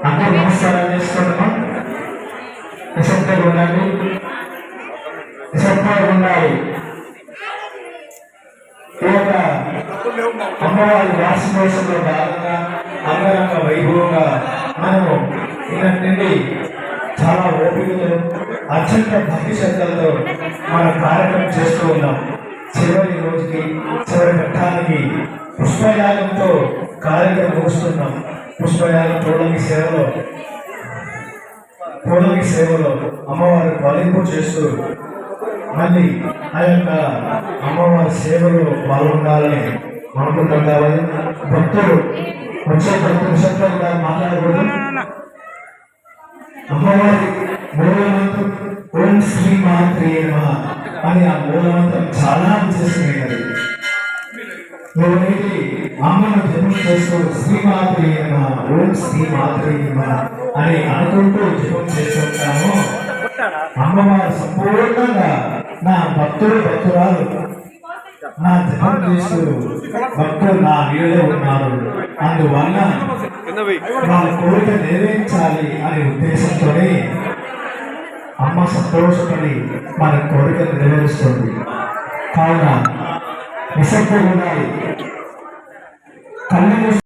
అందరూ నమస్కారాలు చేసుకుంటున్నాం. నిశ్శబ్దంగా ఉండాలి, నిశ్శబ్దంగా ఉండాలి. ఈ యొక్క అమ్మవారి వార్షికోత్సవంలో భాగంగా అంగరంగ వైభవంగా మనము నిన్నటి నుండి చాలా ఓపికతో అత్యంత భక్తి శ్రద్ధలతో మన కార్యక్రమం చేస్తూ ఉన్నాం. చివరి రోజుకి చివరి ఘట్టానికి పుష్పయాగంతో కార్యక్రమం ముగుస్తున్నాం. పుష్పయాగం పూలకి సేవలో అమ్మవారి పాలింపు చేస్తూ మళ్ళీ ఆ యొక్క అమ్మవారి సేవలో పాల్గొనాలని అనుకుంటాం. కాబట్టి భక్తులు వచ్చే ప్రతి నిమిషంలో కూడా మాట్లాడకూడదు. అమ్మవారి మూలమంత్రం ఓం శ్రీ మాత్రే నమః అని ఆ మూలమంత్రం చాలా విశేషమైనది. ఎవరైతే అమ్మను జపం చేస్తూ శ్రీ మాత్రే నమః ఓం శ్రీ మాత్రే నమః అని అనుకుంటూ జపం చేస్తుంటామో అమ్మవారు సంపూర్ణంగా నా భక్తురాలు నా జపం చేస్తూ భక్తులు నా వీడియో ఉన్నారు, అందువల్ల వాళ్ళ కోరిక నెరవేర్చాలి అనే ఉద్దేశంతోనే అమ్మ సంతోషపడి మన కోరిక నెరవేరుస్తుంది. కావున నిశ్శబ్దంగా ఉండాలి.